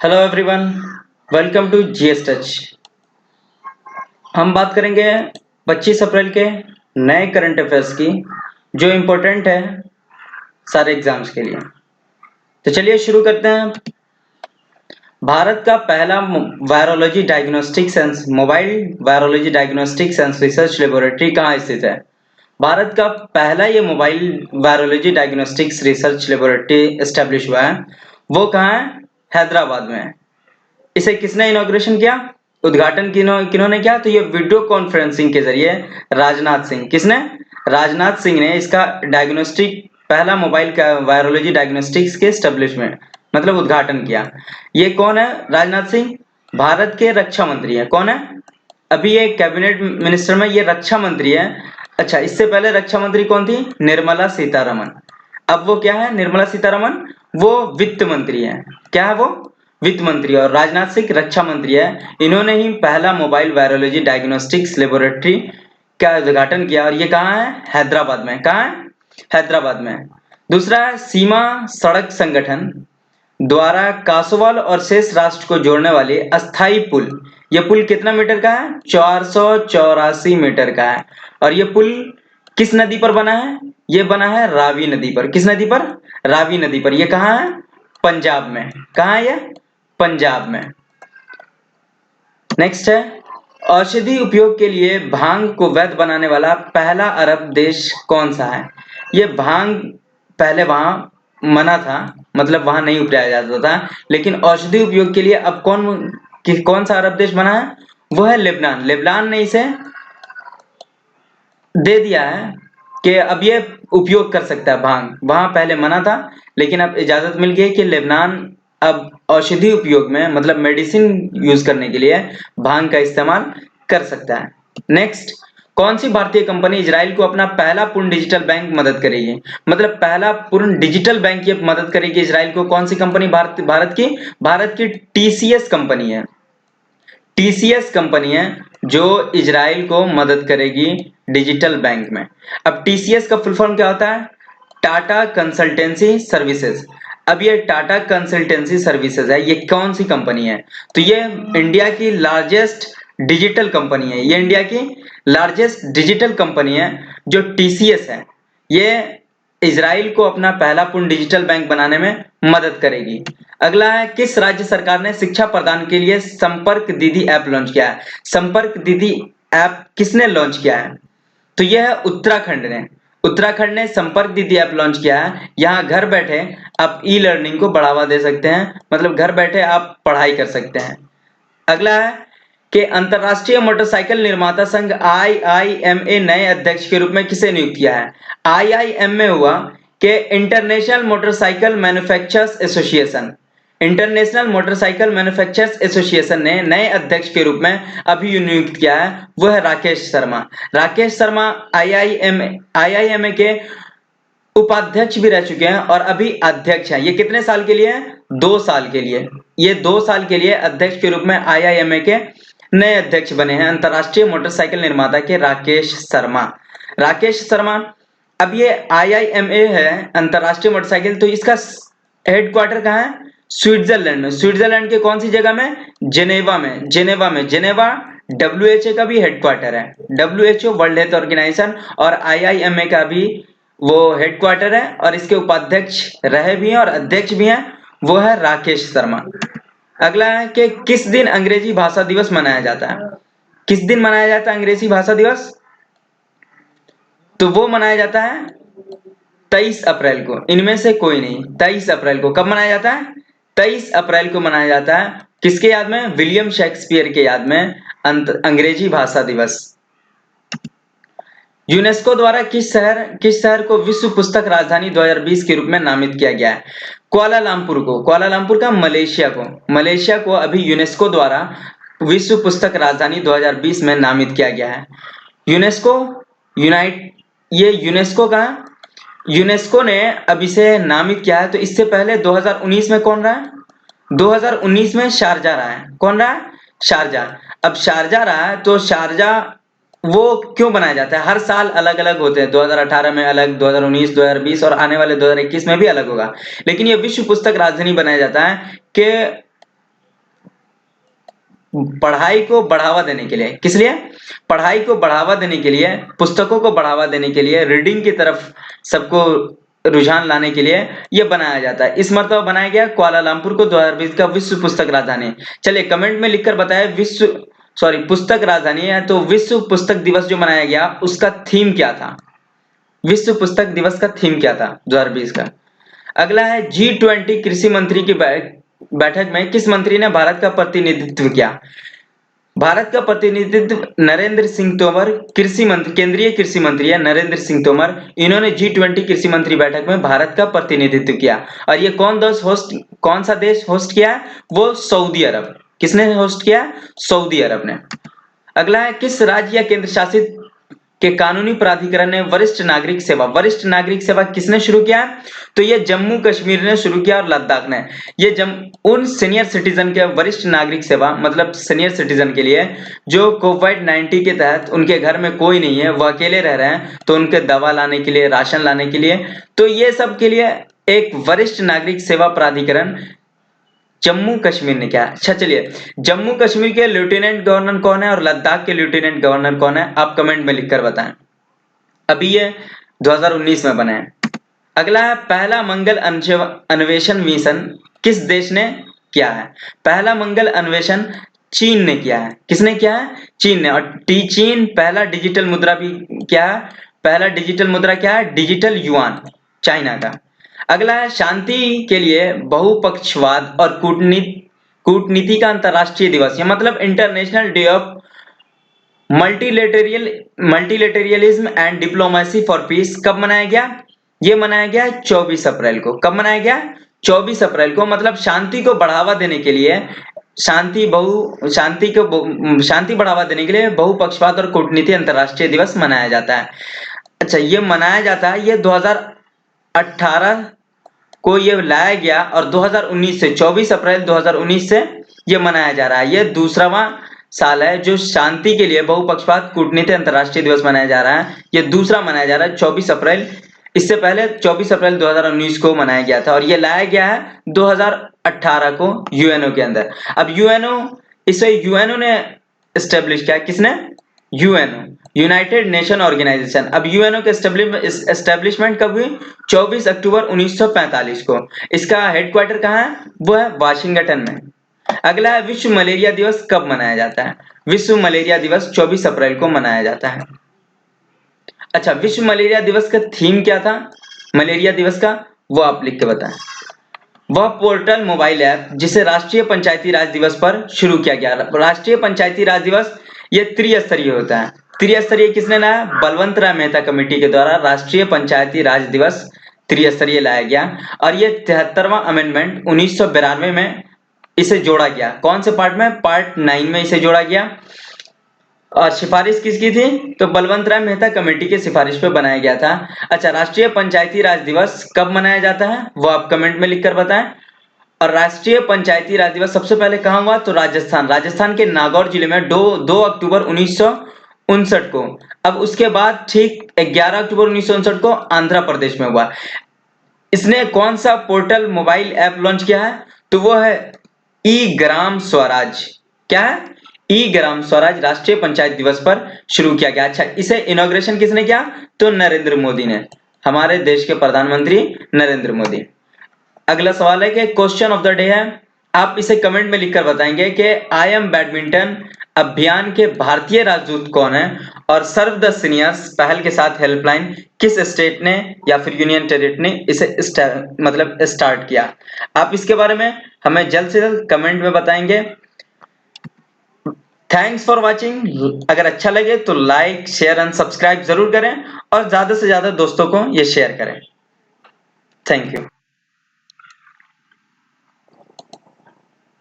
Hello everyone, welcome to GS touch. हम बात करेंगे 25 अप्रैल के नए करंट अफेयर्स की, जो इम्पोर्टेंट है सारे एग्जाम्स के लिए। तो चलिए शुरू करते हैं। भारत का पहला virology diagnostic sense mobile virology diagnostic sense research laboratory कहाँ स्थित है? भारत का पहला ये mobile virology diagnostics research laboratory establish हुआ है, वो कहाँ है? हैदराबाद में है। इसे किसने इनॉग्रेशन किया? उद्घाटन किन्होंने किया? तो ये वीडियो कॉन्फ्रेंसिंग के जरिए राजनाथ सिंह। किसने? राजनाथ सिंह ने इसका डायग्नोस्टिक पहला मोबाइल का वायरोलॉजी डायग्नोस्टिक्स के एस्टेब्लिशमेंट मतलब उद्घाटन किया। ये कौन है? राजनाथ सिंह भारत के रक्षा मंत्री है। कौन है? अभी ये कैबिनेट मिनिस्टर में ये रक्षा मंत्री है। अच्छा, इससे पहले रक्षा मंत्री कौन थी? निर्मला सीतारमन। अब वो क्या है? निर्मला सीतारमन वो वित्त मंत्री है। क्या है वो? वित्त मंत्री। और राजनाथ सिंह रक्षा मंत्री है। इन्होंने ही पहला मोबाइल वायरोलॉजी डायग्नोस्टिक्स लेबोरेटरी का उद्घाटन किया, और ये कहाँ है? हैदराबाद में। कहाँ है? हैदराबाद में। दूसरा है सीमा सड़क संगठन द्वारा कासोवाल और शेष राष्ट्र को जोड़ने वाली अस्थाई पुल। यह पुल कितना मीटर का है? 484 मीटर का है। और यह पुल किस नदी पर बना है? यह बना है रावी नदी पर। किस नदी पर? रावी नदी पर। यह कहाँ है? पंजाब में। कहाँ है यह? पंजाब में। नेक्स्ट है औषधि उपयोग के लिए भांग को वैध बनाने वाला पहला अरब देश कौन सा है? ये भांग पहले वहां मना था, मतलब वहां नहीं उपजाया जाता था, लेकिन औषधि उपयोग के लिए अब कौन सा अरब देश बना है? वो है लेबनान। लेबनान ने इसे दे दिया है कि अब ये उपयोग कर सकता है भांग। वहां पहले मना था, लेकिन अब इजाजत मिल गई कि लेबनान अब औषधि उपयोग में मतलब मेडिसिन यूज करने के लिए भांग का इस्तेमाल कर सकता है। नेक्स्ट, कौन सी भारतीय कंपनी इजराइल को अपना पहला पूर्ण डिजिटल बैंक मदद करेगी? मतलब पहला पूर्ण डिजिटल बैंक ये मदद करेगी इजराइल को। कौन सी कंपनी? भारत की टीसीएस कंपनी है। टीसीएस कंपनी है जो इजराइल को मदद करेगी डिजिटल बैंक में। अब टीसीएस का फुल फॉर्म क्या होता है? Tata consultancy services. अब ये टाटा कंसल्टेंसी सर्विसेज है, ये कौन सी कंपनी है? तो ये इंडिया की लार्जेस्ट डिजिटल कंपनी है। ये इंडिया की लार्जेस्ट डिजिटल कंपनी है जो टीसीएस है। ये इजराइल को अपना पहला पूर्ण डिजिटल बैंक बनाने में मदद करेगी। अगला है किस राज्य सरकार ने शिक्षा प्रदान के लिए संपर्क दीदी ऐप लॉन्च किया है? संपर्क दीदी ऐप किसने लॉन्च किया है? तो यह है उत्तराखंड ने। उत्तराखंड ने संपर्क दीदी ऐप लॉन्च किया है। यहाँ घर बैठे आप ई लर्निंग को बढ़ावा दे सकते हैं, मतलब घर बैठे आप पढ़ाई कर सकते हैं। अगला है कि अंतरराष्ट्रीय मोटरसाइकिल निर्माता संघ आईआईएमए नए अध्यक्ष के रूप में किसे नियुक्त किया है? आईआईएमए हुआ कि international motorcycle manufacturers association. International motorcycle manufacturers association ने नए अध्यक्ष के रूप में अभी नियुक्त किया है, वो है राकेश शर्मा। राकेश शर्मा आईआईएमए के उपाध्यक्ष भी रह चुके हैं और अभी अध्यक्ष हैं। ये कितने साल के लिए है? 2 साल के लिए। ये 2 साल के लिए अध्यक्ष के रूप में आईआईएमए के नए अध्यक्ष बने हैं अंतरराष्ट्रीय मोटरसाइकिल निर्माता के राकेश शर्मा। राकेश शर्मा। अब ये आईआईएमए है अंतरराष्ट्रीय मोटरसाइकिल, तो इसका हेडक्वार्टर कहाँ है? स्विट्जरलैंड में। स्विट्जरलैंड के कौन सी जगह में? जेनेवा में। जेनेवा डब्ल्यूएचओ का भी हेडक्वार्टर है। डब्ल्यूएचओ वर्ल्ड हेल्थ ऑर्गेनाइजेशन और आईआईएमए का भी वो हेडक्वार्टर है, और इसके उपाध्यक्ष रहे भी हैं और अध्यक्ष भी हैं, वो है राकेश शर्मा। अगला है कि किस दिन अंग्रेजी भाषा दिवस मनाया जाता है? किस दिन मनाया जाता है अंग्रेजी भाषा दिवस? तो वो मनाया जाता है 23 अप्रैल को। इनमें से कोई नहीं। 23 अप्रैल को कब मनाया जाता है? 23 अप्रैल को मनाया जाता है। किसके याद में? विलियम शेक्सपियर के याद में अंग्रेजी भाषा दिवस। यूनेस्को द्वारा किस शहर को विश्व पुस्तक राजधानी 2020 के रूप में नामित किया गया है? कुआलालंपुर का मलेशिया को अभी यूनेस्को द्वारा विश्व पुस्तक राजधानी 2020 में नामित किया गया है। यूनेस्को ने अब इसे नामित किया है। तो इससे पहले 2019 में कौन रहा है? 2019 में शारजा रहा है। कौन रहा है? शारजा। अब शारजा रहा है, तो शारजा वो क्यों बनाया जाता है? हर साल अलग अलग होते हैं। 2018 में अलग, 2019, 2020 और आने वाले 2021 में भी अलग होगा। लेकिन ये विश्व पुस्तक राजधानी बनाया जाता है कि पढ़ाई को बढ़ावा देने के लिए, किस लिए? पढ़ाई को बढ़ावा देने के लिए, पुस्तकों को बढ़ावा देने के लिए, रीडिंग की तरफ सबको रुझान लाने के लिए ये बनाया जाता है। इस मरतबा बनाया गया कुआलालंपुर को 2020 का विश्व पुस्तक राजधानी। चलिए कमेंट में लिखकर बताएं पुस्तक राजधानी है तो विश्व पुस्तक दिवस जो मनाया गया उसका थीम क्या था? विश्व पुस्तक दिवस का थीम क्या था 2020 का? अगला है G20 कृषि मंत्री की बैठक में किस मंत्री ने भारत का प्रतिनिधित्व किया? भारत का प्रतिनिधित्व नरेंद्र सिंह तोमर, कृषि मंत्री, केंद्रीय कृषि मंत्री है नरेंद्र सिंह तोमर। इन्होंने G20 कृषि मंत्री बैठक में भारत का प्रतिनिधित्व किया। और ये कौन सा देश होस्ट किया है? वो सऊदी अरब। किसने होस्ट किया? सऊदी अरब ने। अगला है किस राज्य या केंद्र शासित के कानूनी प्राधिकरण ने वरिष्ठ नागरिक सेवा किसने शुरू किया? तो ये जम्मू कश्मीर ने शुरू किया और लद्दाख ने। ये उन सीनियर सिटीजन के वरिष्ठ नागरिक सेवा मतलब सीनियर सिटीजन के लिए जो कोविड-19 के तहत उनके घर में कोई नहीं है, वो अकेले रह रहे हैं, तो उनके दवा लाने के लिए, राशन लाने के लिए, तो ये सब के लिए एक वरिष्ठ नागरिक सेवा प्राधिकरण जम्मू कश्मीर ने क्या? अच्छा चलिए, जम्मू कश्मीर के लेफ्टिनेंट गवर्नर कौन है और लद्दाख के लेफ्टिनेंट गवर्नर कौन है? आप कमेंट में लिखकर बताएं। अभी ये 2019 में बने हैं। अगला है पहला मंगल अन्वेषण मिशन किस देश ने किया है? पहला मंगल अन्वेषण चीन ने किया है। किसने किया है? चीन ने। और चीन पहला डिजिटल मुद्रा भी क्या है? पहला डिजिटल मुद्रा क्या है? डिजिटल युआन, चाइना का। अगला है शांति के लिए बहुपक्षवाद और कूटनीति का अंतरराष्ट्रीय दिवस, या मतलब international day of multilateralism and diplomacy for peace कब मनाया गया? ये मनाया गया 24 अप्रैल को। कब मनाया गया? 24 अप्रैल को। मतलब शांति को बढ़ावा देने के लिए, शांति बढ़ावा देने के लिए बहुपक्षवाद और कूटनीति अंतरराष्ट्रीय दिवस मनाया जाता है। अच्छा, ये मनाया जाता है, ये 2018 को ये लाया गया और 2019 से 24 अप्रैल 2019 से ये मनाया जा रहा है। ये दूसरावां साल है जो शांति के लिए बहुपक्षवाद कूटनीति अंतरराष्ट्रीय दिवस मनाया जा रहा है। ये दूसरा मनाया जा रहा है 24 अप्रैल। इससे पहले 24 अप्रैल 2019 को मनाया गया था और ये लाया गया है 2018 को यूएनओ के अंदर। अब यूएनओ ने एस्टेब्लिश किया। किसने? UNO, United Nation Organization. अब यूएनओ के एस्टेब्लिशमेंट कब हुई? 24 अक्टूबर 1945 को। इसका हेडक्वार्टर कहाँ है? वो है वाशिंगटन में। अगला है विश्व मलेरिया दिवस कब मनाया जाता है? विश्व मलेरिया दिवस 24 अप्रैल को मनाया जाता है। अच्छा, विश्व मलेरिया दिवस का थीम क्या था मलेरिया दिवस का? वो आप लिख के बताएं। वह पोर्टल मोबाइल ऐप जिसे राष्ट्रीय पंचायती राज दिवस पर शुरू किया गया। राष्ट्रीय पंचायती राज दिवस ये त्रिस्तरीय होता है। त्रिस्तरीय किसने लाया? बलवंत राय मेहता कमेटी के द्वारा राष्ट्रीय पंचायती राज दिवस त्रिस्तरीय लाया गया और ये 73वां अमेंडमेंट 1992 में इसे जोड़ा गया। कौन से पार्ट में? पार्ट 9 में इसे जोड़ा गया। और सिफारिश किसकी थी? तो बलवंत राय मेहता कमेटी के सिफारिश पे बनाया गया था। अच्छा, राष्ट्रीय पंचायती राज दिवस कब मनाया जाता है वो आप कमेंट में लिखकर बताएं। और राष्ट्रीय पंचायती राज दिवस सबसे पहले कहां हुआ? तो राजस्थान के नागौर जिले में 2 अक्टूबर 1959 को। अब उसके बाद ठीक 11 अक्टूबर 1959 को आंध्र प्रदेश में हुआ। इसने कौन सा पोर्टल मोबाइल ऐप लॉन्च किया है? तो वो है ई ग्राम स्वराज। क्या है? ई ग्राम स्वराज राष्ट्रीय पंचायत दिवस पर शुरू किया गया। अच्छा, इसे इनॉग्रेशन किसने किया? तो नरेंद्र मोदी ने, हमारे देश के प्रधानमंत्री नरेंद्र मोदी। अगला सवाल है कि क्वेश्चन ऑफ द डे है, आप इसे कमेंट में लिखकर बताएंगे कि आई एम बैडमिंटन अभियान के भारतीय राजदूत कौन है और सर्व द सीनियर्स पहल के साथ हेल्पलाइन किस स्टेट ने या फिर यूनियन टेरिटरी ने इसे स्टार्ट किया। आप इसके बारे में हमें जल्द से जल्द कमेंट में बताएंगे। Thanks for watching. अगर अच्छा लगे तो लाइक, शेयर एंड सब्सक्राइब जरूर करें और ज्यादा से ज्यादा दोस्तों को ये शेयर करें। Thank you.